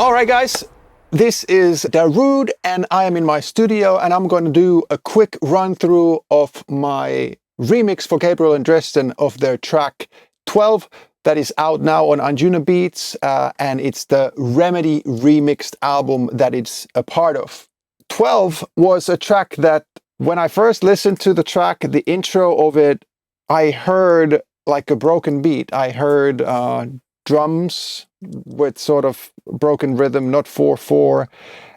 All right, guys, this is Darude and I am in my studio and I'm going to do a quick run through of my remix for Gabriel and Dresden of their track 12 that is out now on Anjunabeats, and it's the Remedy remixed album that it's a part of. 12 was a track that when I first listened to the track, the intro of it, I heard like a broken beat. I heard drums with sort of broken rhythm, not 4/4.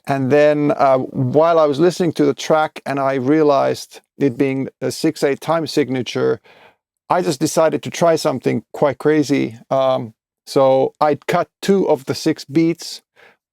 And then while I was listening to the track and I realized it being a 6/8 time signature, I just decided to try something quite crazy. So I cut 2 of the 6 beats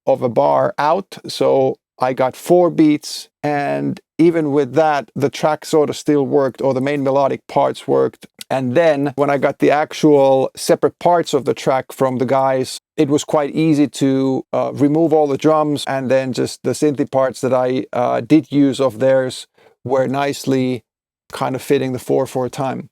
of a bar out. So I got 4 beats, and even with that, the track sort of still worked, or the main melodic parts worked. And then when I got the actual separate parts of the track from the guys, it was quite easy to remove all the drums, and then just the synthy parts that I did use of theirs were nicely kind of fitting the 4/4 time.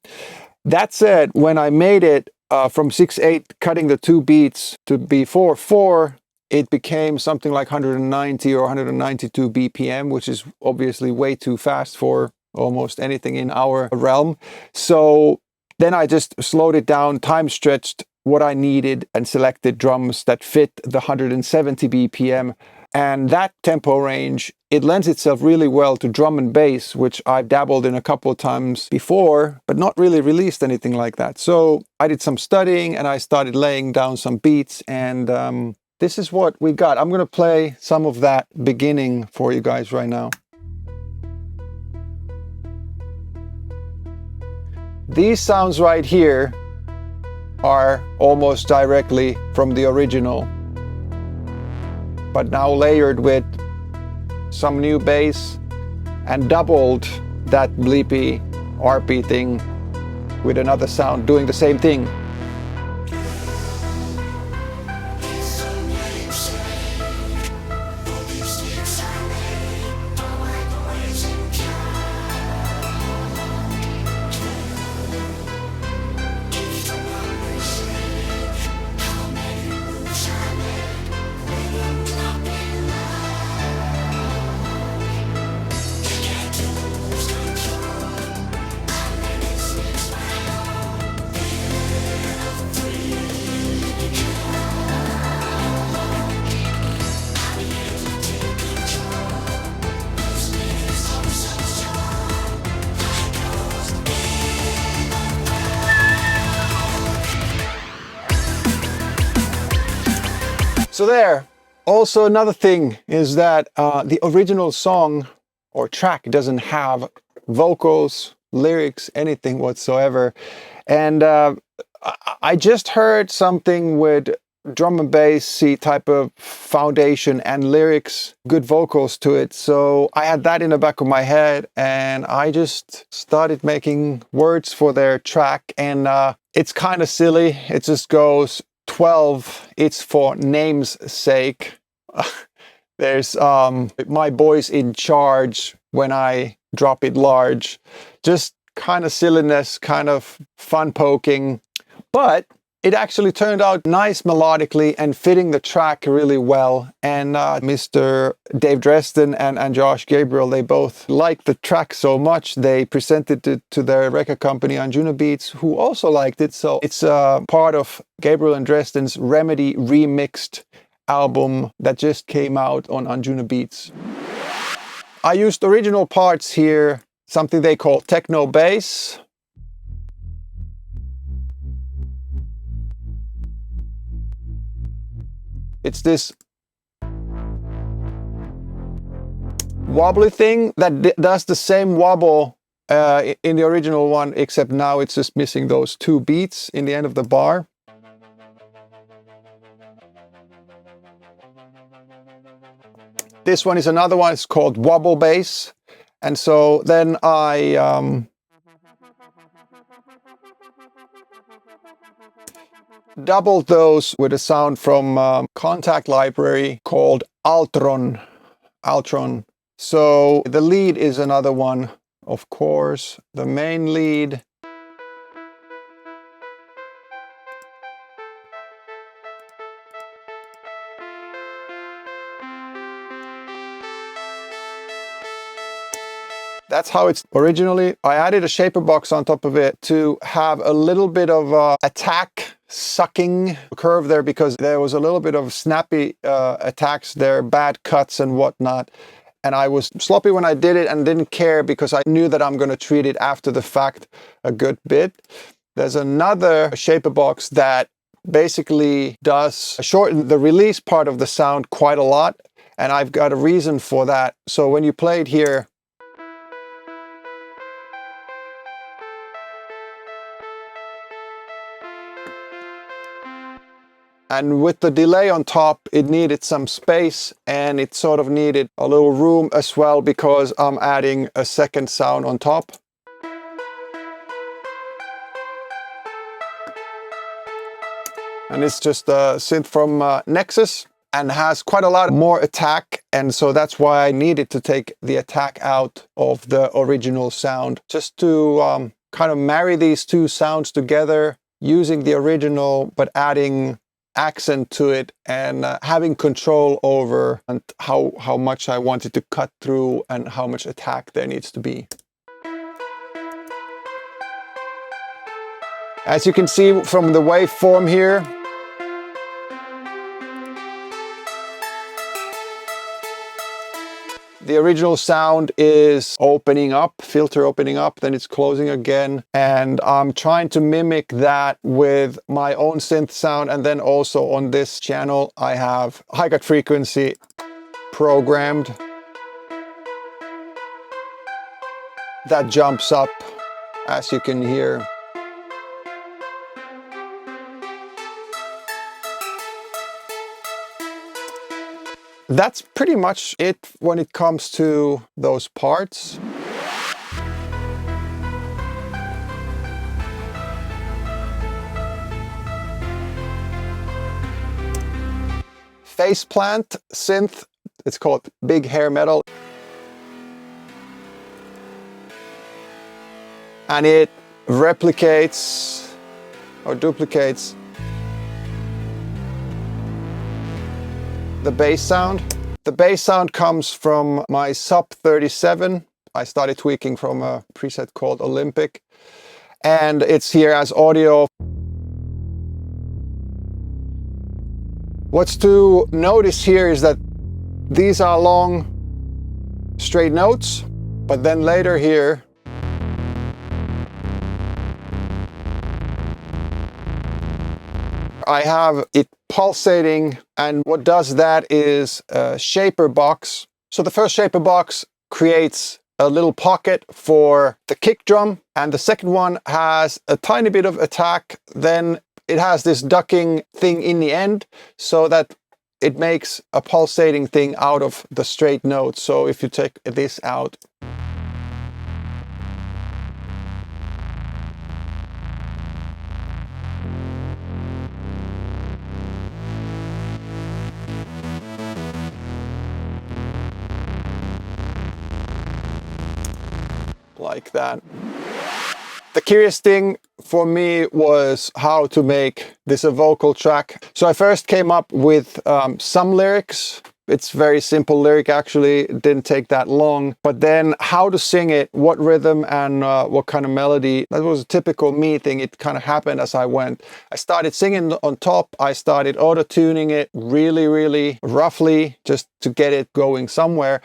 That said, when I made it from 6/8, cutting the 2 beats to be 4/4, it became something like 190 or 192 BPM, which is obviously way too fast for almost anything in our realm. So then I just slowed it down, time stretched what I needed, and selected drums that fit the 170 BPM. And that tempo range, it lends itself really well to drum and bass, which I've dabbled in a couple of times before, but not really released anything like that. So I did some studying and I started laying down some beats, and this is what we got. I'm going to play some of that beginning for you guys right now. These sounds right here are almost directly from the original, but now layered with some new bass and doubled that bleepy RP thing with another sound doing the same thing. So there. Also, another thing is that the original song or track doesn't have vocals, lyrics, anything whatsoever. And I just heard something with drum and bassy type of foundation and lyrics, good vocals to it. So I had that in the back of my head, and I just started making words for their track. And it's kind of silly. It just goes 12, it's for name's sake. There's my boys in charge when I drop it large. Just kind of silliness, kind of fun poking. But it actually turned out nice melodically and fitting the track really well. And Mr. Dave Dresden and Josh Gabriel, they both liked the track so much, they presented it to their record company Anjunabeats, who also liked it. So it's part of Gabriel and Dresden's Remedy remixed album that just came out on Anjunabeats. I used original parts here, something they call techno bass. It's this wobbly thing that does the same wobble in the original one, except now it's just missing those 2 beats in the end of the bar. This one is another one, it's called wobble bass. And so then I doubled those with a sound from Contact library called Altron. So the lead is another one, of course, the main lead. That's how it's originally. I added a ShaperBox on top of it to have a little bit of attack sucking curve there, because there was a little bit of snappy attacks there, bad cuts and whatnot. And I was sloppy when I did it and didn't care, because I knew that I'm going to treat it after the fact a good bit. There's another ShaperBox that basically does shorten the release part of the sound quite a lot. And I've got a reason for that. So when you play it here, and with the delay on top, it needed some space, and it sort of needed a little room as well, because I'm adding a second sound on top. And it's just a synth from Nexus, and has quite a lot more attack, and so that's why I needed to take the attack out of the original sound, just to kind of marry these two sounds together, using the original but adding accent to it, and having control over and how much I wanted to cut through and how much attack there needs to be. As you can see from the waveform here, the original sound is opening up, filter opening up, then it's closing again. And I'm trying to mimic that with my own synth sound. And then also on this channel, I have high cut frequency programmed. That jumps up, as you can hear. That's pretty much it when it comes to those parts. Faceplant synth, it's called Big Hair Metal. And it replicates or duplicates the bass sound. The bass sound comes from my Sub 37. I started tweaking from a preset called Olympic, and it's here as audio. What's to notice here is that these are long, straight notes, but then later here, I have it pulsating, and what does that is a ShaperBox. So the first ShaperBox creates a little pocket for the kick drum, and the second one has a tiny bit of attack. Then it has this ducking thing in the end, so that it makes a pulsating thing out of the straight notes. So if you take this out, like that. The curious thing for me was how to make this a vocal track. So I first came up with some lyrics. It's very simple lyric, actually. It didn't take that long. But then how to sing it, what rhythm and what kind of melody, that was a typical me thing. It kind of happened as I went. I started singing on top. I started auto-tuning it really, really roughly just to get it going somewhere.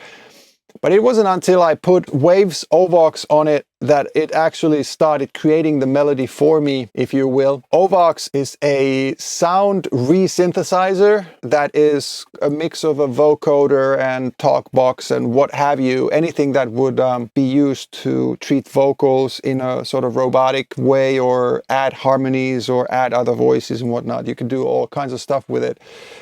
But it wasn't until I put Waves OVox on it that it actually started creating the melody for me, if you will. OVox is a sound resynthesizer that is a mix of a vocoder and talkbox and what have you. Anything that would be used to treat vocals in a sort of robotic way, or add harmonies or add other voices and whatnot. You can do all kinds of stuff with it.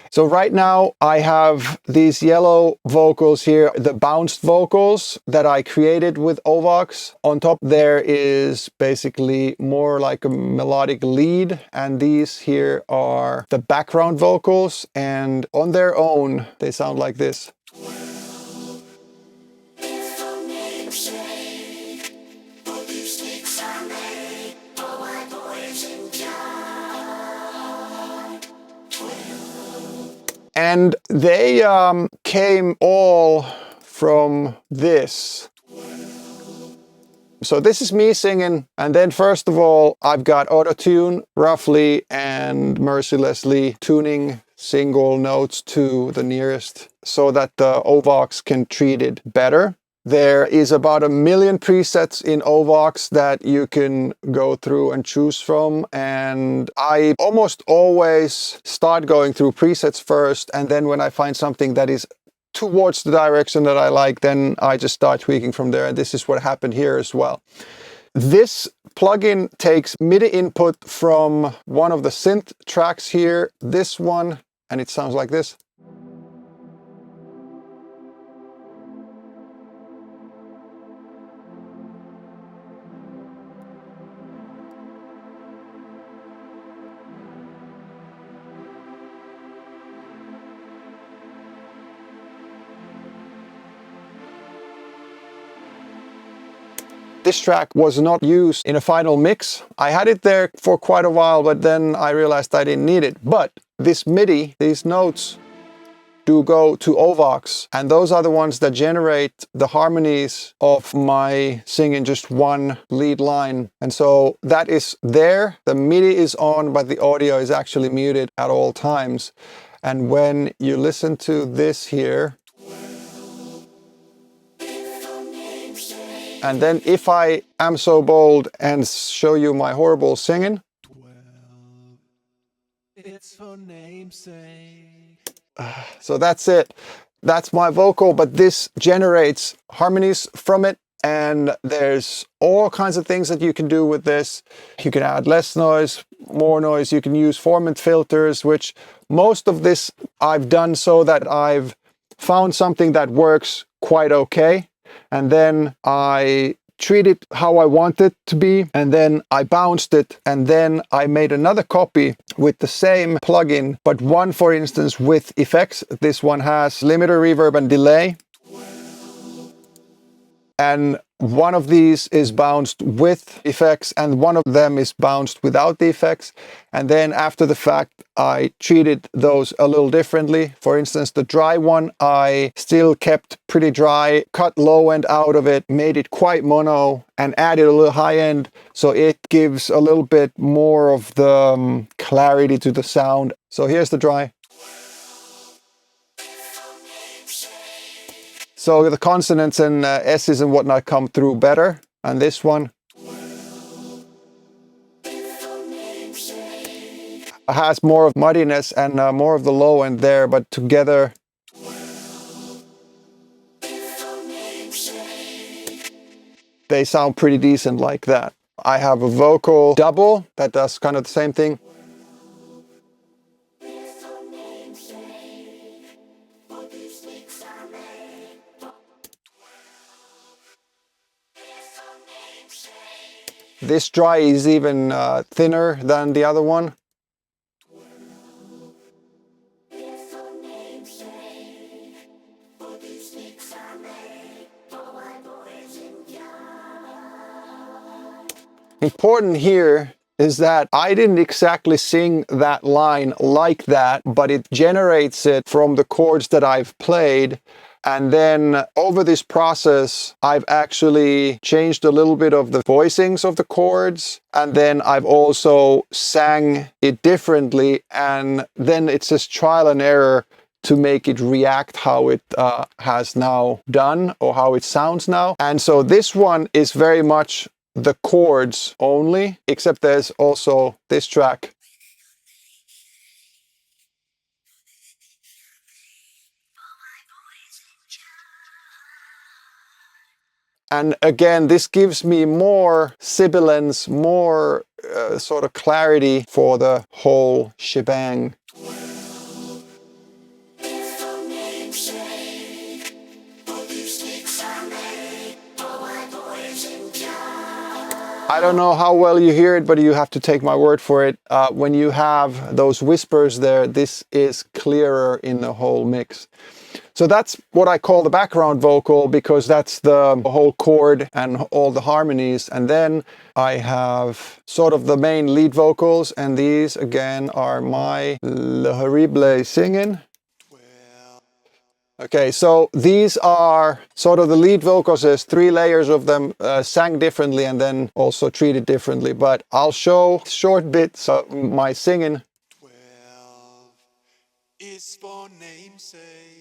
So right now I have these yellow vocals here, the bounced vocals that I created with OVox. On top there is basically more like a melodic lead, and these here are the background vocals, and on their own they sound like this. And they came all from this. So this is me singing, and then first of all, I've got auto-tune roughly and mercilessly tuning single notes to the nearest so that the OVox can treat it better. There is about 1 million presets in OVox that you can go through and choose from, and I almost always start going through presets first, and then when I find something that is towards the direction that I like, then I just start tweaking from there, and this is what happened here as well. This plugin takes MIDI input from one of the synth tracks here, this one, and it sounds like this. This track was not used in a final mix. I had it there for quite a while, but then I realized I didn't need it. But this MIDI, these notes, do go to OVox, and those are the ones that generate the harmonies of my singing just one lead line. And so that is there. The MIDI is on, but the audio is actually muted at all times. And when you listen to this here, and then if I am so bold and show you my horrible singing. 12, it's for namesake. So that's it. That's my vocal, but this generates harmonies from it. And there's all kinds of things that you can do with this. You can add less noise, more noise. You can use formant filters, which most of this I've done so that I've found something that works quite okay. And then I treat it how I want it to be, and then I bounced it, and then I made another copy with the same plugin, but one, for instance, with effects. This one has limiter, reverb, and delay. And one of these is bounced with effects, and one of them is bounced without the effects. And then after the fact, I treated those a little differently. For instance, the dry one, I still kept pretty dry, cut low end out of it, made it quite mono, and added a little high end. So it gives a little bit more of the clarity to the sound. So here's the dry. So the consonants and S's and whatnot come through better. And this one has more of muddiness and more of the low end there, but together they sound pretty decent like that. I have a vocal double that does kind of the same thing. This dry is even thinner than the other one. Important here is that I didn't exactly sing that line like that, but it generates it from the chords that I've played. And then over this process, I've actually changed a little bit of the voicings of the chords. And then I've also sang it differently. And then it's just trial and error to make it react how it has now done, or how it sounds now. And so this one is very much the chords only, except there's also this track. And again, this gives me more sibilance, more sort of clarity for the whole shebang. I don't know how well you hear it, but you have to take my word for it. When you have those whispers there, this is clearer in the whole mix. So that's what I call the background vocal, because that's the whole chord and all the harmonies. And then I have sort of the main lead vocals, and these again are my Le Horrible singing. Okay, so these are sort of the lead vocals. There's 3 layers of them, sang differently and then also treated differently. But I'll show short bits of my singing. 12 is for namesake.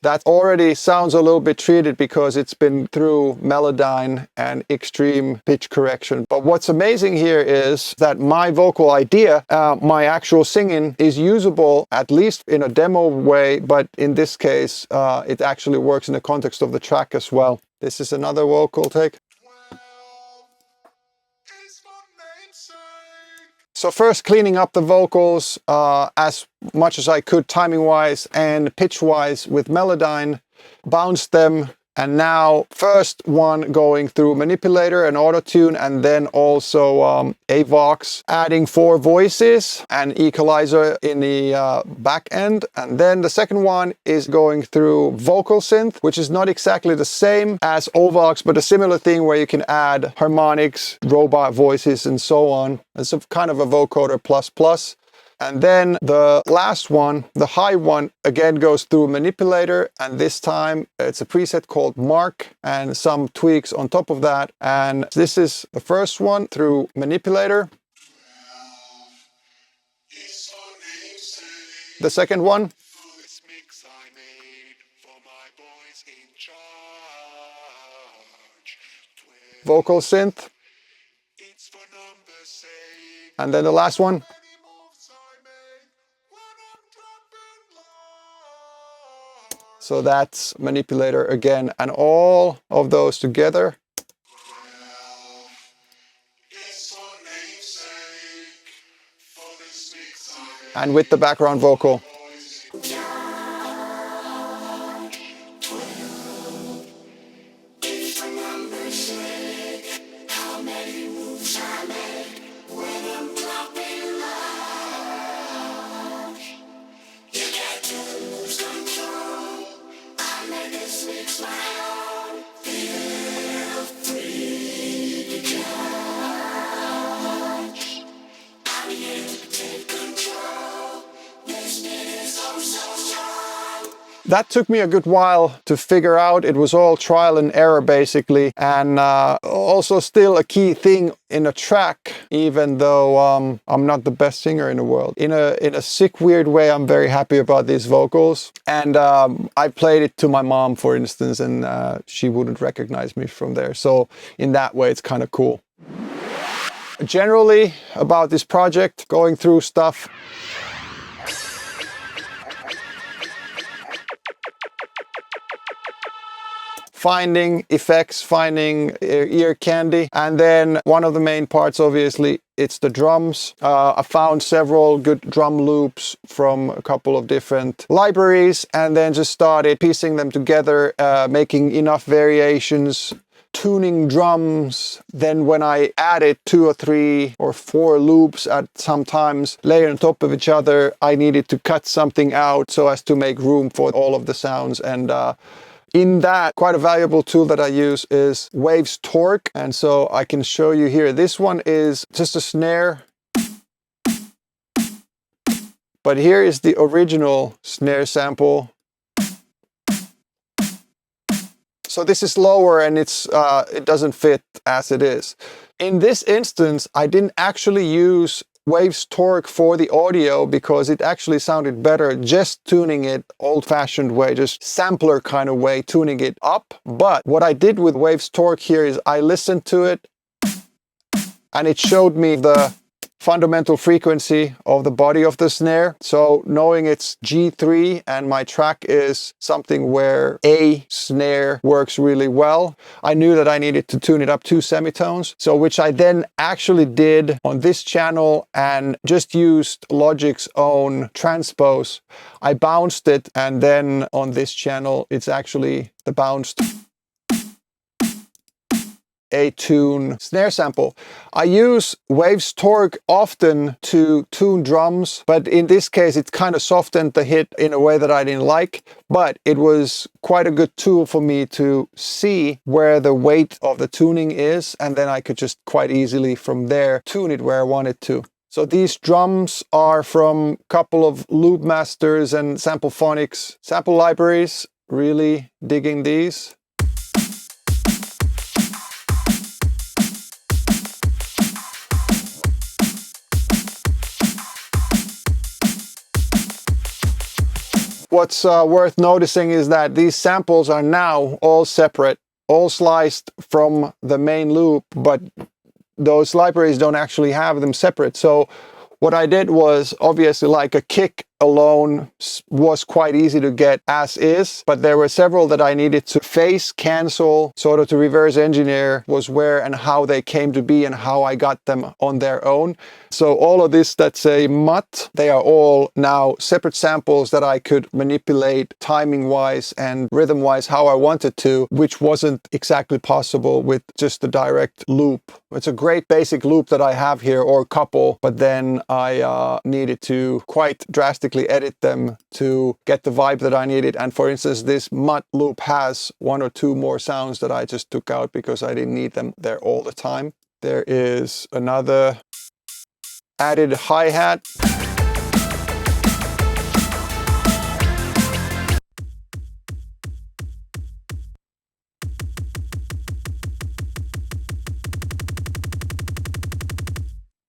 That already sounds a little bit treated because it's been through Melodyne and extreme pitch correction. But what's amazing here is that my vocal idea, my actual singing, is usable at least in a demo way, but in this case, it actually works in the context of the track as well. This is another vocal take. So first cleaning up the vocals as much as I could timing-wise and pitch-wise with Melodyne, bounced them, and now first one going through Manipulator and Auto-Tune, and then also AVox, adding 4 voices and equalizer in the back end. And then the second one is going through Vocal Synth, which is not exactly the same as OVox, but a similar thing where you can add harmonics, robot voices, and so on. It's a kind of a vocoder plus. And then the last one, the high one, again goes through Manipulator, and this time it's a preset called Moarr and some tweaks on top of that. And this is the first one through Manipulator. The second one. Vocal Synth. And then the last one. So that's Manipulator again, and all of those together. And with the background vocal. That took me a good while to figure out. It was all trial and error basically, and also still a key thing in a track, even though I'm not the best singer in the world. In a sick, weird way, I'm very happy about these vocals. And I played it to my mom, for instance, and she wouldn't recognize me from there. So in that way, it's kind of cool. Generally, about this project, going through stuff. Finding effects, finding ear candy, and then one of the main parts, obviously, it's the drums. I found several good drum loops from a couple of different libraries, and then just started piecing them together, making enough variations, tuning drums. Then when I added 2 or 3 or 4 loops at sometimes layered on top of each other, I needed to cut something out so as to make room for all of the sounds. And in that, quite a valuable tool that I use is Waves Torque. And so I can show you here. This one is just a snare. But here is the original snare sample. So this is lower and it doesn't fit as it is. In this instance, I didn't actually use Waves Torque for the audio because it actually sounded better just tuning it old-fashioned way, just sampler kind of way, tuning it up. But what I did with Waves Torque here is I listened to it and it showed me the fundamental frequency of the body of the snare. So knowing it's G3 and my track is something where A snare works really well, I knew that I needed to tune it up 2 semitones. So which I then actually did on this channel and just used Logic's own transpose. I bounced it, and then on this channel it's actually the bounced a tune snare sample. I use Waves Torque often to tune drums, but in this case it kind of softened the hit in a way that I didn't like, but it was quite a good tool for me to see where the weight of the tuning is, and then I could just quite easily from there tune it where I wanted to. So these drums are from a couple of Loopmasters and Samplephonics sample libraries. really digging these. What's worth noticing is that these samples are now all separate, all sliced from the main loop, but those libraries don't actually have them separate. So what I did was, obviously, like a kick alone was quite easy to get as is, but there were several that I needed to phase cancel, sort of to reverse engineer was where and how they came to be and how I got them on their own. So all of this that's a mutt, they are all now separate samples that I could manipulate timing wise and rhythm wise how I wanted to, which wasn't exactly possible with just the direct loop. It's a great basic loop that I have here, or a couple, but then I needed to quite drastically edit them to get the vibe that I needed. And for instance, this mutt loop has one or two more sounds that I just took out because I didn't need them there all the time. There is another added hi-hat.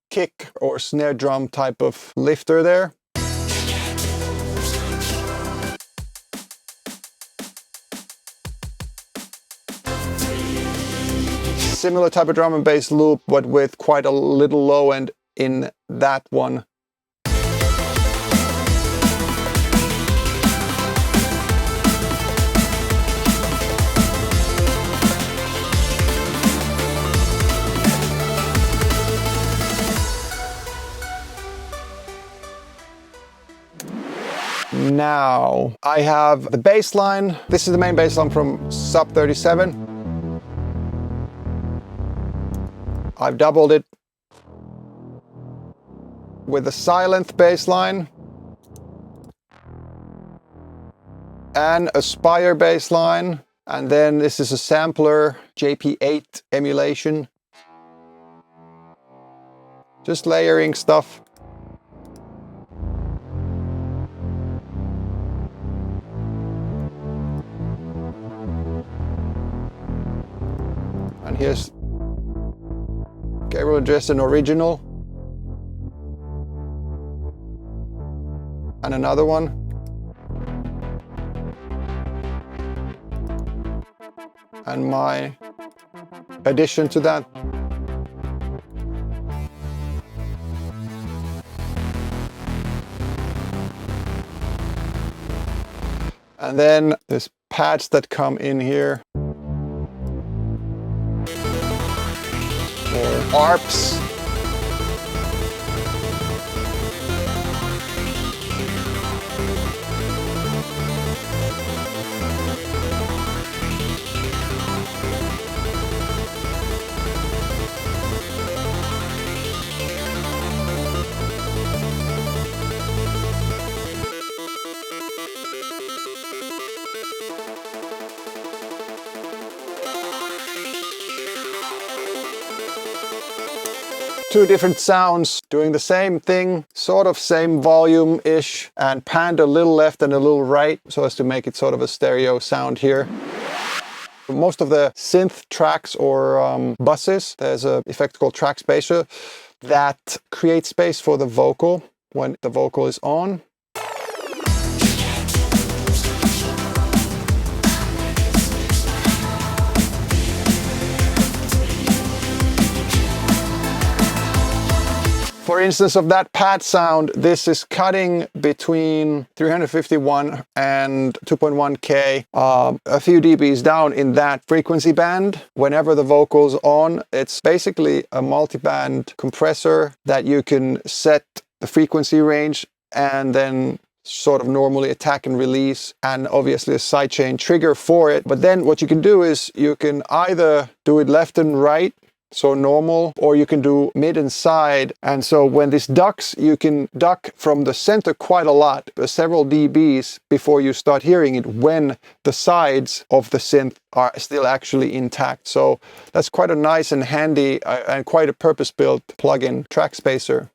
Kick or snare drum type of lifter there. Similar type of drum and bass loop, but with quite a little low end in that one. Now I have the bass line. This is the main bass line from Sub 37. I've doubled it with a silent bass line and a Spire bass line. And then this is a sampler JP8 emulation. Just layering stuff. And here's Gabriel Dresden original. And another one. And my addition to that. And then there's pads that come in here. Or Arps. Two different sounds doing the same thing, sort of same volume-ish, and panned a little left and a little right so as to make it sort of a stereo sound here. Most of the synth tracks or buses, there's an effect called Trackspacer that creates space for the vocal when the vocal is on. For instance, of that pad sound, this is cutting between 351 and 2.1K, a few dBs down in that frequency band. Whenever the vocal's on, it's basically a multi-band compressor that you can set the frequency range and then sort of normally attack and release, and obviously a sidechain trigger for it. But then what you can do is you can either do it left and right, so normal, or you can do mid and side. And so when this ducks, you can duck from the center quite a lot, several dBs before you start hearing it when the sides of the synth are still actually intact. So that's quite a nice and handy and quite a purpose-built plugin, Trackspacer.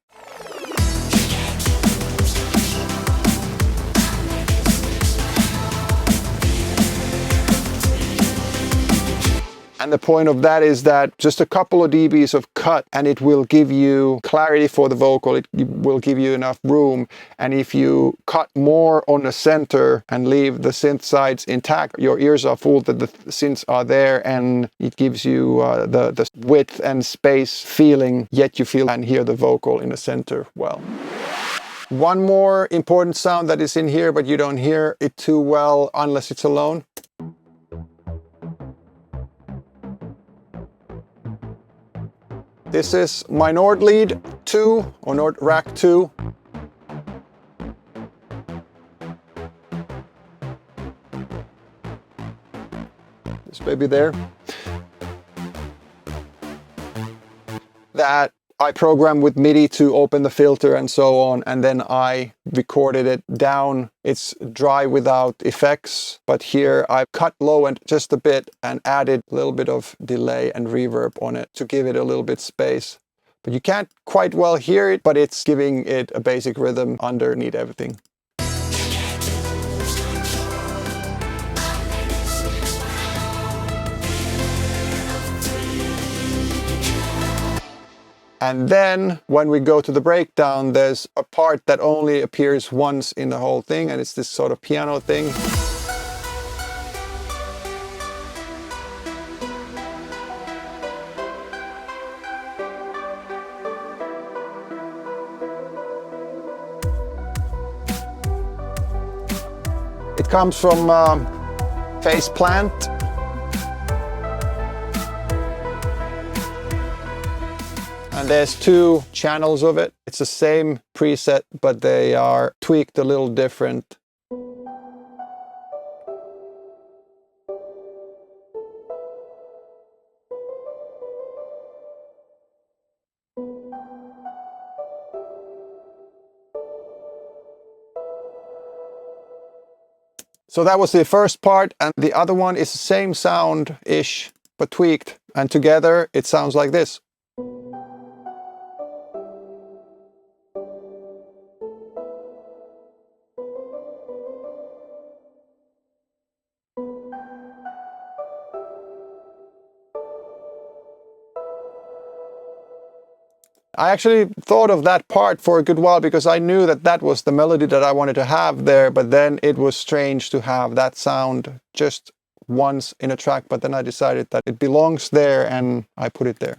And the point of that is that just a couple of dBs of cut and it will give you clarity for the vocal. It will give you enough room. And if you cut more on the center and leave the synth sides intact, your ears are fooled that the synths are there, and it gives you the width and space feeling, yet you feel and hear the vocal in the center well. One more important sound that is in here, but you don't hear it too well unless it's alone. This is my Nord Lead 2 or Nord Rack 2. This baby there. That I programmed with MIDI to open the filter and so on, and then I recorded it down. It's dry without effects, but here I cut low and just a bit and added a little bit of delay and reverb on it to give it a little bit space. But you can't quite well hear it, but it's giving it a basic rhythm underneath everything. And then when we go to the breakdown, there's a part that only appears once in the whole thing, and it's this sort of piano thing. It comes from Face Plant. And there's two channels of it. It's the same preset, but they are tweaked a little different. So that was the first part, and the other one is the same sound-ish, but tweaked. And together it sounds like this. I actually thought of that part for a good while because I knew that that was the melody that I wanted to have there, but then it was strange to have that sound just once in a track, but then I decided that it belongs there and I put it there.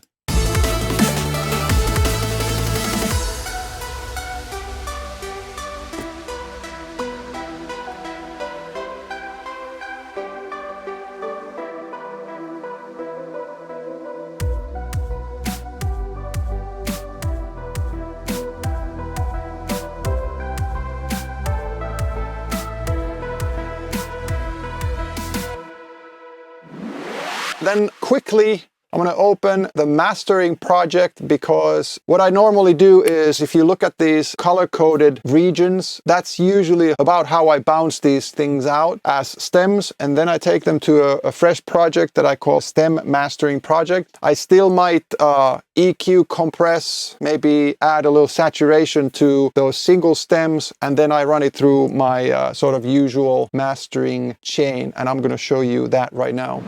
Then quickly, I'm going to open the mastering project, because what I normally do is, if you look at these color-coded regions, that's usually about how I bounce these things out as stems, and then I take them to a fresh project that I call Stem Mastering Project. I still might EQ, compress, maybe add a little saturation to those single stems, and then I run it through my sort of usual mastering chain, and I'm going to show you that right now.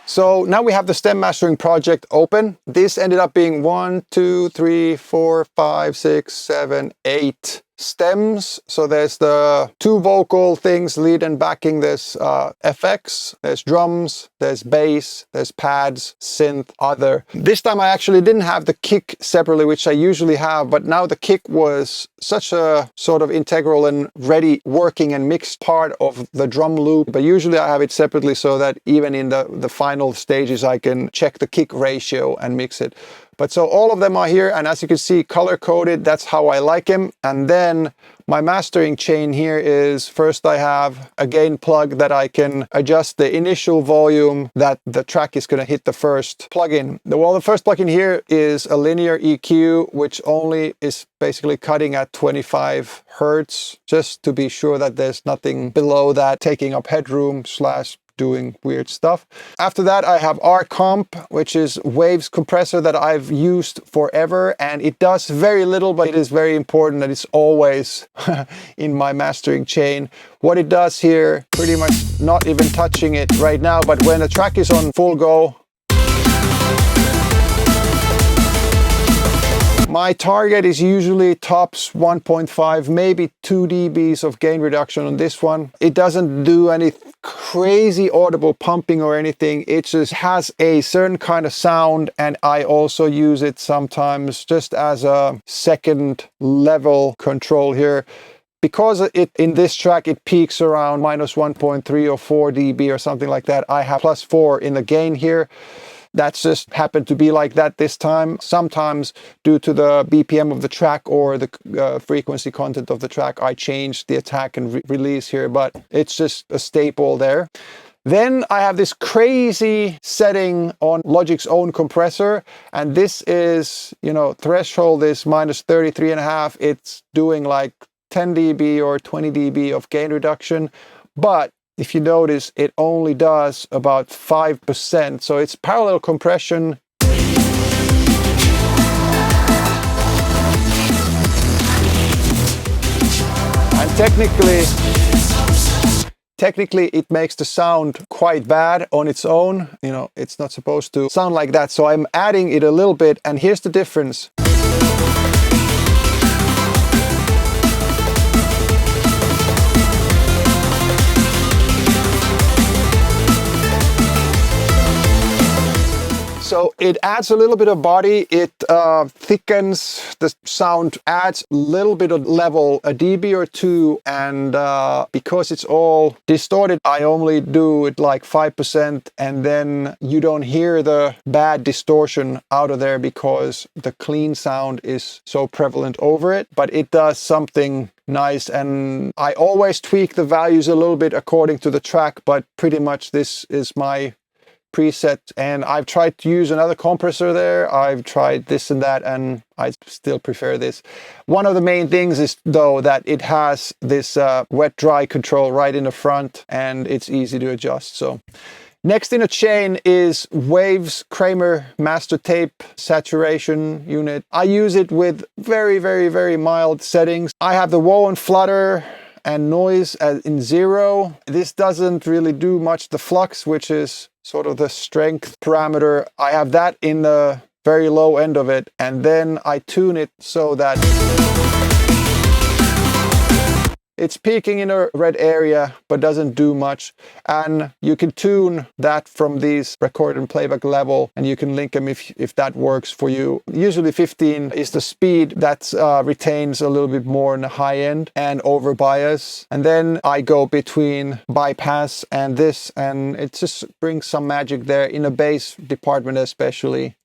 So now we have the stem mastering project open. This ended up being 1, 2, 3, 4, 5, 6, 7, 8 stems. So there's the two vocal things, lead and backing. There's FX, there's drums, there's bass, there's pads, synth, other. This time I actually didn't have the kick separately, which I usually have, but now the kick was such a sort of integral and ready working and mixed part of the drum loop. But usually I have it separately so that even in the final stages I can check the kick ratio and mix it. But so all of them are here, and as you can see, color-coded, that's how I like them. And then my mastering chain here is, first I have a gain plug that I can adjust the initial volume that the track is going to hit the first plugin. Well, the first plugin here is a linear EQ, which only is basically cutting at 25 Hertz, just to be sure that there's nothing below that taking up headroom / doing weird stuff. After that, I have R-Comp, which is Waves compressor that I've used forever, and it does very little, but it is very important that it's always in my mastering chain. What it does here, pretty much not even touching it right now, but when the track is on full go, my target is usually tops 1.5, maybe 2 dBs of gain reduction on this one. It doesn't do any crazy audible pumping or anything. It just has a certain kind of sound, and I also use it sometimes just as a second level control here. Because it in this track it peaks around -1.3 or 4 dB or something like that, I have +4 in the gain here. That's just happened to be like that this time. Sometimes due to the BPM of the track or the frequency content of the track, I change the attack and release here, but it's just a staple there. Then I have this crazy setting on Logic's own compressor, and this is, you know, threshold is -33.5. It's doing like 10 dB or 20 dB of gain reduction, but if you notice, it only does about 5%, so it's parallel compression. And technically it makes the sound quite bad on its own. You know, it's not supposed to sound like that, so I'm adding it a little bit, and here's the difference. So it adds a little bit of body, it thickens the sound, adds a little bit of level, a dB or two, and because it's all distorted, I only do it like 5%, and then you don't hear the bad distortion out of there because the clean sound is so prevalent over it, but it does something nice. And I always tweak the values a little bit according to the track, but pretty much this is my preset, and I've tried to use another compressor there. I've tried this and that, and I still prefer this. One of the main things is though that it has this wet dry control right in the front, and it's easy to adjust. So next in a chain is Waves Kramer master tape saturation unit. I use it with very mild settings. I have the whoa and flutter and noise in 0. This doesn't really do much. The flux, which is sort of the strength parameter, I have that in the very low end of it, and then I tune it so that it's peaking in a red area but doesn't do much. And you can tune that from these record and playback level, and you can link them if that works for you. Usually 15 is the speed that retains a little bit more in the high end and over bias. And then I go between bypass and this, and it just brings some magic there in the bass department especially.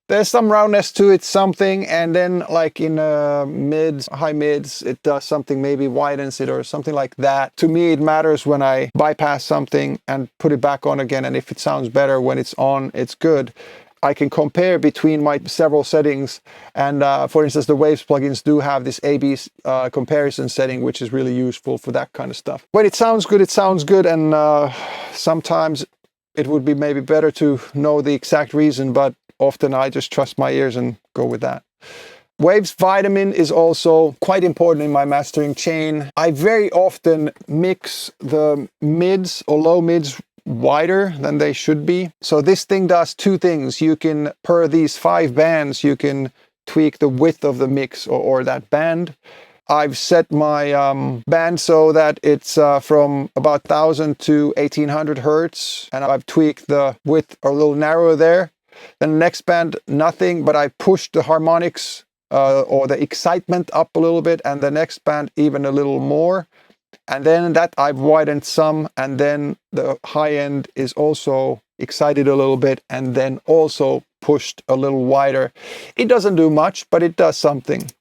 There's some roundness to it, something, and then like in mids, high mids, it does something, maybe widens it or something like that. To me, it matters when I bypass something and put it back on again, and if it sounds better when it's on, it's good. I can compare between my several settings, and for instance, the Waves plugins do have this A/B comparison setting, which is really useful for that kind of stuff. When it sounds good, and sometimes it would be maybe better to know the exact reason, but often I just trust my ears and go with that. Waves Vitamin is also quite important in my mastering chain. I very often mix the mids or low mids wider than they should be. So this thing does two things. You can, per these 5 bands, you can tweak the width of the mix or that band. I've set my band so that it's from about 1000 to 1800 Hertz, and I've tweaked the width a little narrower there. Then the next band, nothing, but I pushed the harmonics or the excitement up a little bit, and the next band even a little more. And then that I've widened some, and then the high end is also excited a little bit, and then also pushed a little wider. It doesn't do much, but it does something.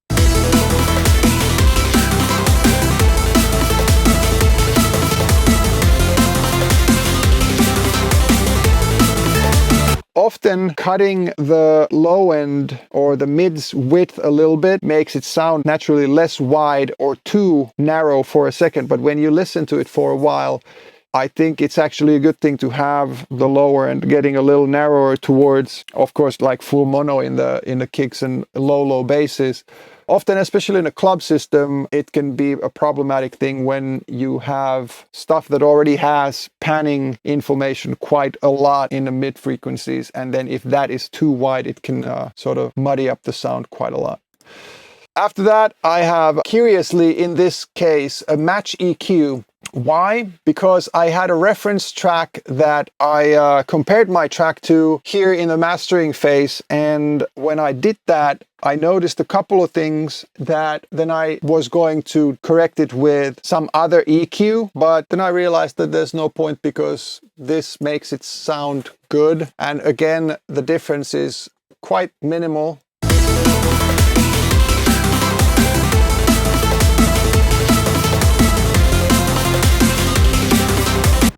often cutting the low end or the mid's width a little bit makes it sound naturally less wide or too narrow for a second. But when you listen to it for a while, I think it's actually a good thing to have the lower end getting a little narrower towards, of course, like full mono in the kicks and low basses. Often, especially in a club system, it can be a problematic thing when you have stuff that already has panning information quite a lot in the mid frequencies. And then if that is too wide, it can sort of muddy up the sound quite a lot. After that, I have, curiously in this case, a Match EQ. Why? Because I had a reference track that I compared my track to here in the mastering phase, and when I did that, I noticed a couple of things that then I was going to correct it with some other EQ, but then I realized that there's no point because this makes it sound good. And again, the difference is quite minimal.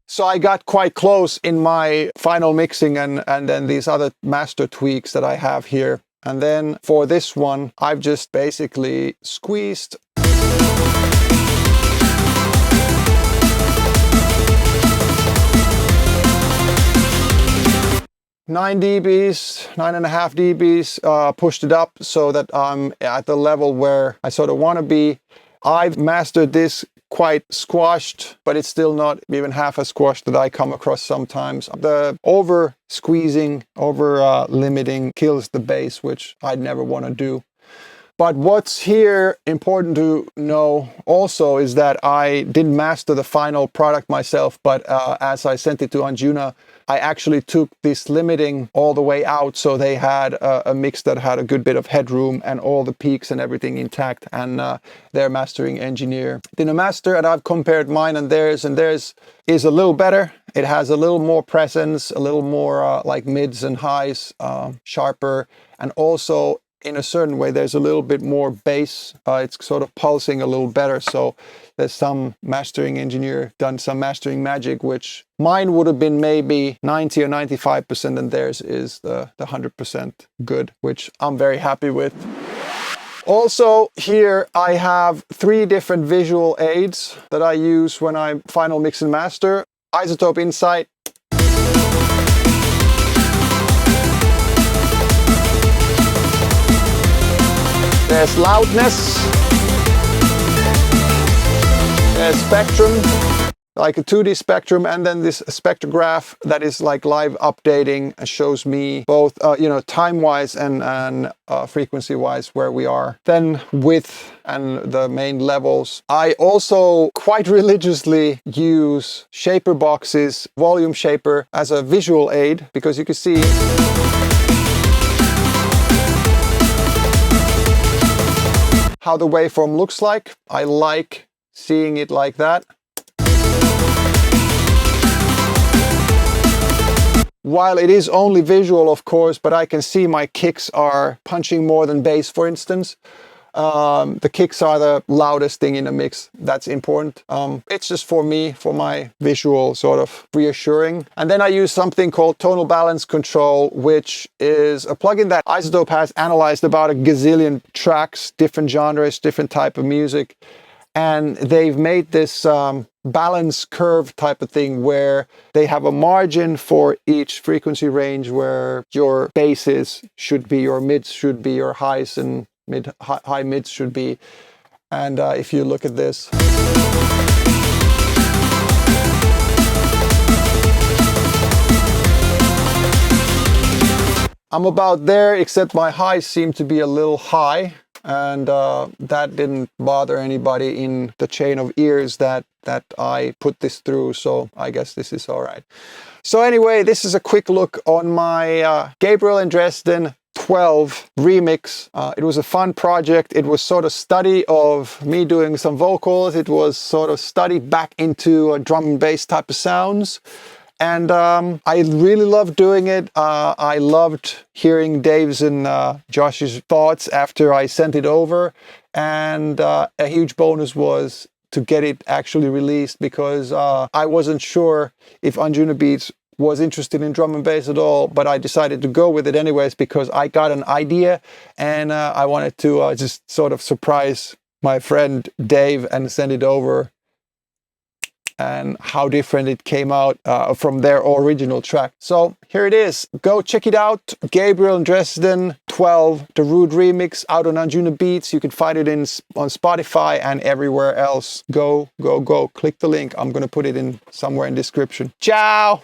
'So I got quite close in my final mixing and then these other master tweaks that I have here. And then for this one, I've just basically squeezed. Nine dBs, 9.5 dBs, pushed it up so that I'm at the level where I sort of want to be. I've mastered this quite squashed, but it's still not even half as squashed that I come across sometimes. The over squeezing, over limiting kills the bass, which I'd never want to do. But what's here important to know also is that I didn't master the final product myself, but as I sent it to Anjuna, I actually took this limiting all the way out, so they had a mix that had a good bit of headroom and all the peaks and everything intact, and their mastering engineer did a master, and I've compared mine and theirs is a little better. It has a little more presence, a little more like mids and highs, sharper, and also in a certain way there's a little bit more bass. It's sort of pulsing a little better, so there's some mastering engineer done some mastering magic, which mine would have been maybe 90 or 95%, and theirs is the 100% good, which I'm very happy with. Also here I have 3 different visual aids that I use when I final mix and master. Izotope Insight, there's loudness, there's spectrum, like a 2D spectrum, and then this spectrograph that is like live updating and shows me both, time-wise and frequency-wise where we are. Then width and the main levels. I also quite religiously use ShaperBox's VolumeShaper as a visual aid, because you can see how the waveform looks like. I like seeing it like that. While it is only visual, of course, but I can see my kicks are punching more than bass, for instance. The kicks are the loudest thing in the mix. That's important. It's just for me, for my visual sort of reassuring. And then I use something called Tonal Balance Control, which is a plugin that Izotope has analyzed about a gazillion tracks, different genres, different type of music. And they've made this balance curve type of thing where they have a margin for each frequency range where your basses should be, your mids should be, your highs and high mids should be. And if you look at this, I'm about there, except my highs seem to be a little high, and that didn't bother anybody in the chain of ears that I put this through, so I guess this is all right. So anyway, this is a quick look on my Gabriel Dresden 12 remix. It was a fun project. It was sort of study of me doing some vocals. It was sort of study back into drum and bass type of sounds. And I really loved doing it. I loved hearing Dave's and Josh's thoughts after I sent it over. And a huge bonus was to get it actually released, because I wasn't sure if Anjuna Beats was interested in drum and bass at all, but I decided to go with it anyways because I got an idea and I wanted to just sort of surprise my friend Dave and send it over, and how different it came out from their original track. So here it is. Go check it out. Gabriel Dresden 12, the Darude remix, out on Anjuna Beats. You can find it on Spotify and everywhere else. Go, go, go. Click the link. I'm going to put it in somewhere in the description. Ciao!